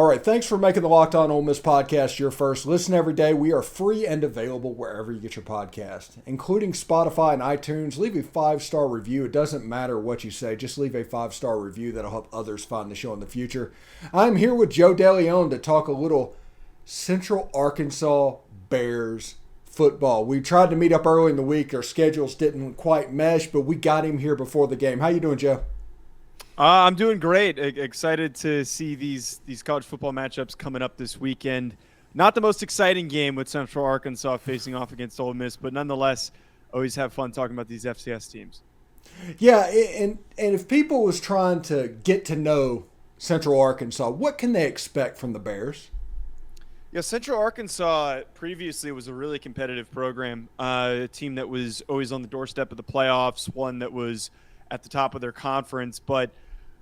All right, thanks for making the Locked On Ole Miss podcast your first listen every day. We are free and available wherever you get your podcast, including Spotify and iTunes. Leave a 5-star review. It doesn't matter what you say. Just leave a 5-star review. That'll help others find the show in the future. I'm here with Joe Deleone to talk a little Central Arkansas Bears football. We tried to meet up early in the week. Our schedules didn't quite mesh, but we got him here before the game. How you doing, Joe? I'm doing great. Excited to see these college football matchups coming up this weekend. Not the most exciting game with Central Arkansas facing off against Ole Miss, but nonetheless, always have fun talking about these FCS teams. Yeah, and if people was trying to get to know Central Arkansas, what can they expect from the Bears? Yeah, Central Arkansas previously was a really competitive program, a team that was always on the doorstep of the playoffs, one that was at the top of their conference, but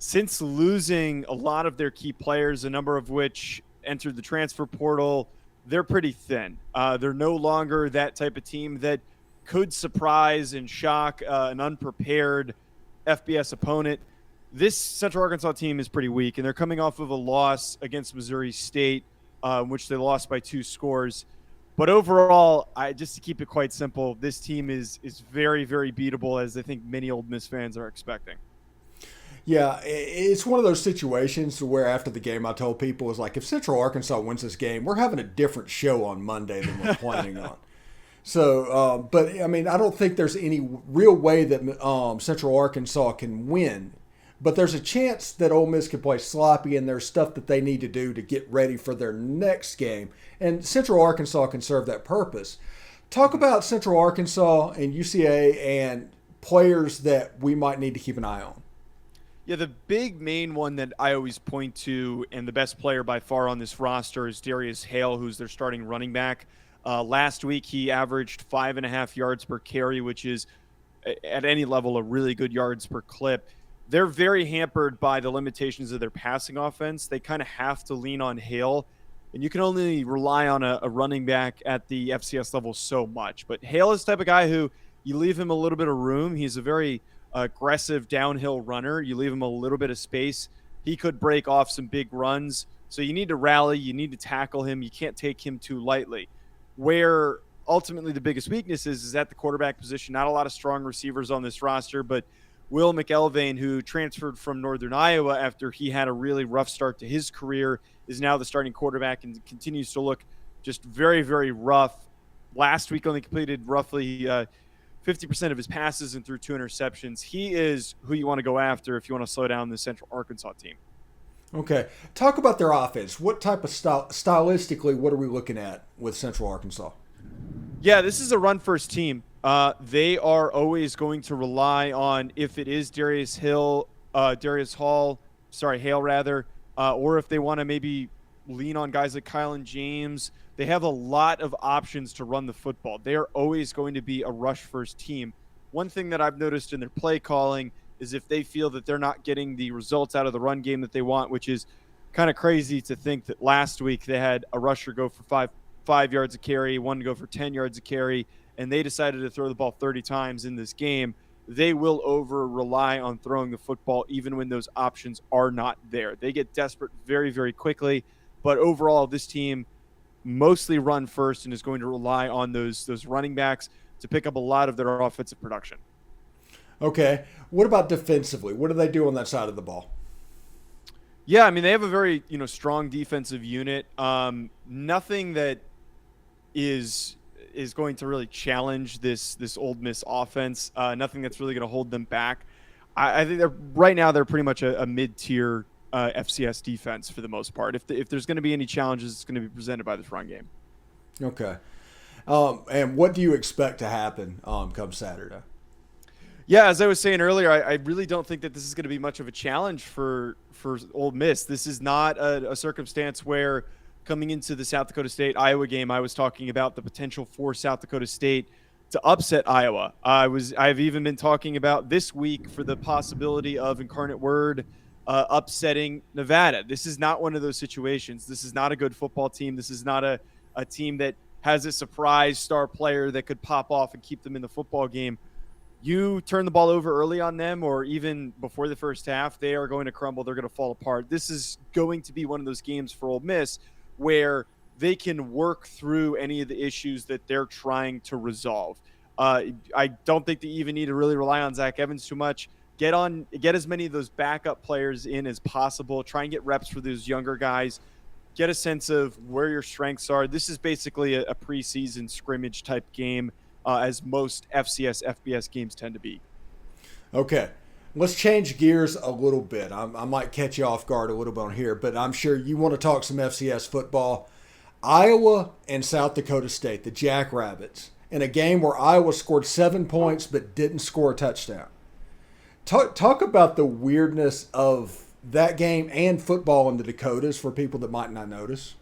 since losing a lot of their key players, a number of which entered the transfer portal, they're pretty thin. They're no longer that type of team that could surprise and shock an unprepared FBS opponent. This Central Arkansas team is pretty weak, and they're coming off of a loss against Missouri State, which they lost by 2 scores. But overall, just to keep it quite simple, this team is very, very beatable, as I think many Ole Miss fans are expecting. Yeah, it's one of those situations where after the game I told people, it was like, if Central Arkansas wins this game, we're having a different show on Monday than we're planning on. So, but I mean, I don't think there's any real way that Central Arkansas can win. But there's a chance that Ole Miss can play sloppy, and there's stuff that they need to do to get ready for their next game. And Central Arkansas can serve that purpose. Talk about Central Arkansas and UCA and players that we might need to keep an eye on. Yeah, the big main one that I always point to, and the best player by far on this roster, is Darius Hale, who's their starting running back. Last week, he averaged 5.5 yards per carry, which is, at any level, a really good yards per clip. They're very hampered by the limitations of their passing offense. They kind of have to lean on Hale, and you can only rely on a running back at the FCS level so much. But Hale is the type of guy who you leave him a little bit of room. He's a very aggressive downhill runner. You leave him a little bit of space, he could break off some big runs. So you need to rally, you need to tackle him. You can't take him too lightly. Where ultimately the biggest weakness is at the quarterback position. Not a lot of strong receivers on this roster, but Will McElvain, who transferred from Northern Iowa after he had a really rough start to his career, is now the starting quarterback and continues to look just very, very rough. Last week only completed roughly 50% of his passes and threw 2 interceptions. He is who you want to go after if you want to slow down the Central Arkansas team. Okay. Talk about their offense. What type of stylistically, what are we looking at with Central Arkansas? Yeah, this is a run-first team. They are always going to rely on, if it is Hale, or if they want to maybe lean on guys like Kylan James. They have a lot of options to run the football. They are always going to be a rush-first team. One thing that I've noticed in their play calling is if they feel that they're not getting the results out of the run game that they want, which is kind of crazy to think that last week they had a rusher go for five yards a carry, one to go for 10 yards a carry, and they decided to throw the ball 30 times in this game. They will rely on throwing the football even when those options are not there. They get desperate very, very quickly, but overall this team mostly run first and is going to rely on those running backs to pick up a lot of their offensive production. Okay. What about defensively? What do they do on that side of the ball? Yeah, I mean, they have a very, strong defensive unit. Nothing that is going to really challenge this Ole Miss offense. Nothing that's really going to hold them back. I think right now they're pretty much a mid-tier FCS defense for the most part. If there's going to be any challenges, it's going to be presented by this run game. Okay. And what do you expect to happen come Saturday? Yeah, as I was saying earlier, I really don't think that this is going to be much of a challenge for Ole Miss. This is not a circumstance where coming into the South Dakota State-Iowa game, I was talking about the potential for South Dakota State to upset Iowa. I've even been talking about this week for the possibility of Incarnate Word upsetting Nevada. This is not one of those situations. This is not a good football team. This is not a team that has a surprise star player that could pop off and keep them in the football game. you turn the ball over early on them or even before the first half, they are going to crumble. They're going to fall apart. This is going to be one of those games for Ole Miss where they can work through any of the issues that they're trying to resolve. I don't think that you even need to really rely on Zach Evans too much. Get as many of those backup players in as possible. Try and get reps for those younger guys. Get a sense of where your strengths are. This is basically a preseason scrimmage type game, as most FCS, FBS games tend to be. Okay, let's change gears a little bit. I might catch you off guard a little bit on here, but I'm sure you want to talk some FCS football. Iowa and South Dakota State, the Jackrabbits, in a game where Iowa scored 7 points but didn't score a touchdown. Talk about the weirdness of that game and football in the Dakotas for people that might not notice.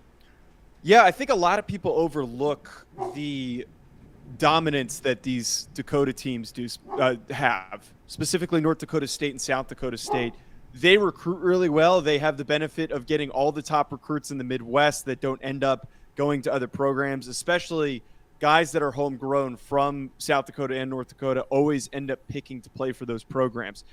Yeah, I think a lot of people overlook the dominance that these Dakota teams have, specifically North Dakota State and South Dakota State. They recruit really well. They have the benefit of getting all the top recruits in the Midwest that don't end up going to other programs, especially guys that are homegrown from South Dakota and North Dakota always end up picking to play for those programs.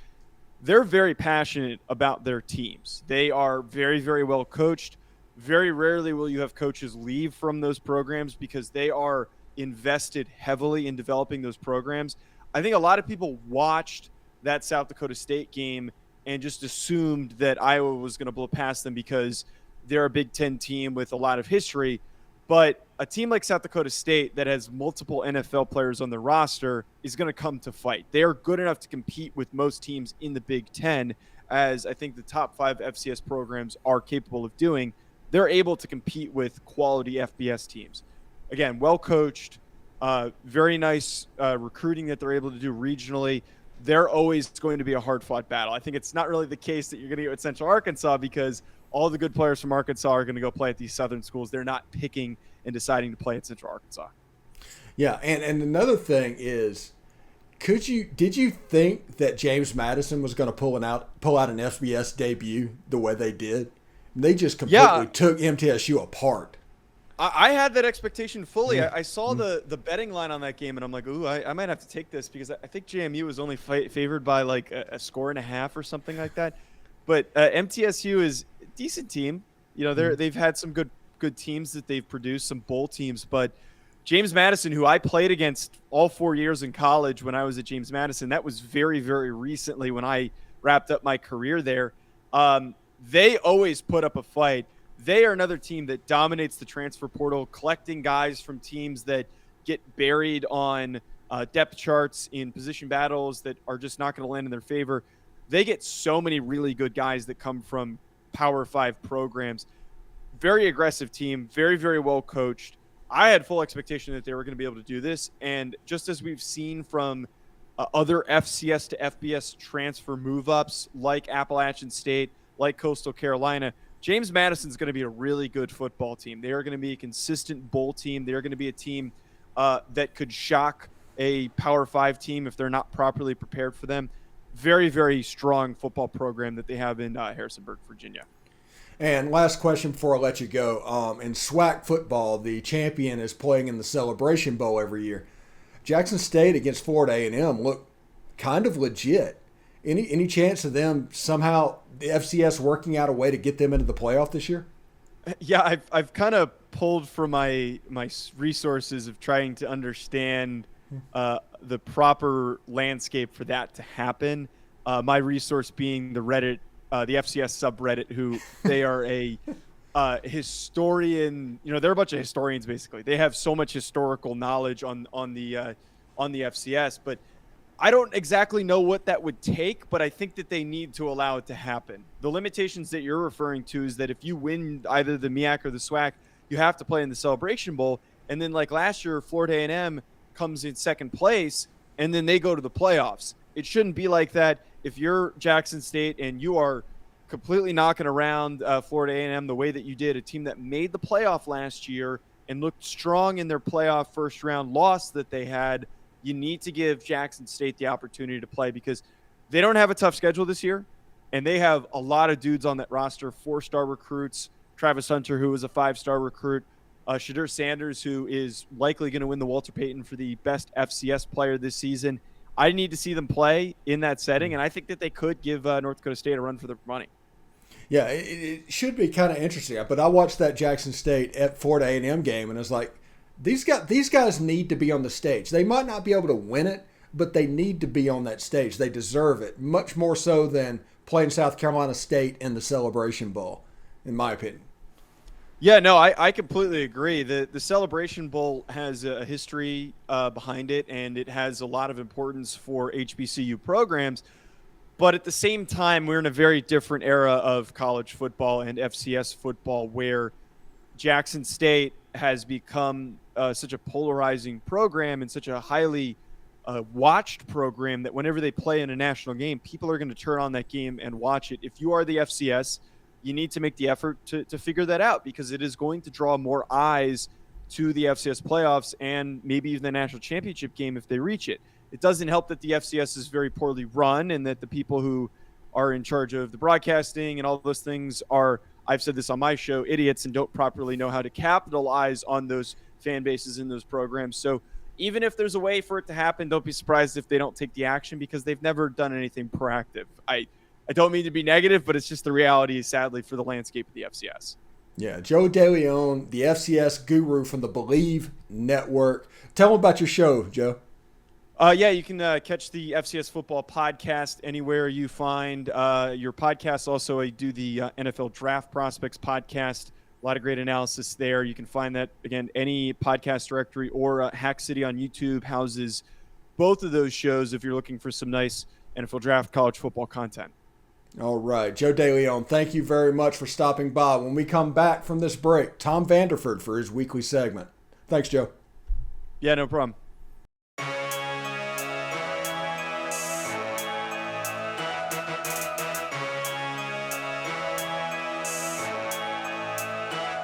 They're very passionate about their teams. They are very, very well coached. Very rarely will you have coaches leave from those programs because they are invested heavily in developing those programs. I think a lot of people watched that South Dakota State game and just assumed that Iowa was going to blow past them because they're a Big Ten team with a lot of history. But a team like South Dakota State that has multiple NFL players on their roster is going to come to fight. They are good enough to compete with most teams in the Big Ten, as I think the top 5 FCS programs are capable of doing. They're able to compete with quality FBS teams. Again, well coached, very nice recruiting that they're able to do regionally. They're always going to be a hard-fought battle. I think it's not really the case that you're going to get with Central Arkansas because all the good players from Arkansas are going to go play at these southern schools. They're not picking and deciding to play at Central Arkansas. Yeah, and another thing is, did you think that James Madison was going to pull out an FBS debut the way they did? They just completely took MTSU apart. I had that expectation fully. I saw the betting line on that game, and I'm like, ooh, I might have to take this because I think JMU was only favored by like a score and a half or something like that. But MTSU is a decent team. You know, they've had some good teams that they've produced, some bowl teams. But James Madison, who I played against all 4 years in college when I was at James Madison, that was very, very recently when I wrapped up my career there. They always put up a fight. They are another team that dominates the transfer portal, collecting guys from teams that get buried on depth charts in position battles that are just not going to land in their favor. They get so many really good guys that come from Power 5 programs. Very aggressive team, very, very well coached. I had full expectation that they were going to be able to do this. And just as we've seen from other FCS to FBS transfer move-ups like Appalachian State, like Coastal Carolina, James Madison's going to be a really good football team. They are going to be a consistent bowl team. They are going to be a team that could shock a Power 5 team if they're not properly prepared for them. Very, very strong football program that they have in Harrisonburg, Virginia. And last question before I let you go. In SWAC football, the champion is playing in the Celebration Bowl every year. Jackson State against Florida A&M look kind of legit. Any chance of them somehow, the FCS working out a way to get them into the playoff this year? Yeah, I've kind of pulled from my resources of trying to understand the proper landscape for that to happen. My resource being the Reddit, the FCS subreddit, who they are a historian. You know, they're a bunch of historians basically. They have so much historical knowledge on the FCS, but I don't exactly know what that would take, but I think that they need to allow it to happen. The limitations that you're referring to is that if you win either the MEAC or the SWAC, you have to play in the Celebration Bowl. And then like last year, Florida A&M comes in second place, and then they go to the playoffs. It shouldn't be like that. If you're Jackson State and you are completely knocking around Florida A&M the way that you did, a team that made the playoff last year and looked strong in their playoff first round loss that they had, you need to give Jackson State the opportunity to play because they don't have a tough schedule this year, and they have a lot of dudes on that roster, 4-star recruits, Travis Hunter, who was a 5-star recruit, Shadur Sanders, who is likely going to win the Walter Payton for the best FCS player this season. I need to see them play in that setting, and I think that they could give North Dakota State a run for their money. Yeah, it should be kind of interesting. But I watched that Jackson State at Florida A&M game, and it's like, these guys need to be on the stage. They might not be able to win it, but they need to be on that stage. They deserve it, much more so than playing South Carolina State in the Celebration Bowl, in my opinion. Yeah, no, I completely agree. The Celebration Bowl has a history behind it, and it has a lot of importance for HBCU programs. But at the same time, we're in a very different era of college football and FCS football, where Jackson State has become such a polarizing program and such a highly watched program that whenever they play in a national game, people are going to turn on that game and watch it. If you are the FCS, you need to make the effort to figure that out, because it is going to draw more eyes to the FCS playoffs and maybe even the national championship game if they reach it. It doesn't help that the FCS is very poorly run and that the people who are in charge of the broadcasting and all those things are, I've said this on my show, idiots and don't properly know how to capitalize on those fan bases in those programs. So even if there's a way for it to happen, don't be surprised if they don't take the action, because they've never done anything proactive. I don't mean to be negative, but it's just the reality, sadly, for the landscape of the FCS. Yeah, Joe Deleone, the FCS guru from the Believe Network. Tell them about your show, Joe. Yeah, you can catch the FCS Football Podcast anywhere you find your podcasts. Also, I do the NFL Draft Prospects Podcast. A lot of great analysis there. You can find that, again, any podcast directory, or Hack City on YouTube houses both of those shows if you're looking for some nice NFL Draft college football content. All right, Joe Deleone, thank you very much for stopping by. When we come back from this break, Tom Vanderford for his weekly segment. Thanks, Joe. Yeah, no problem.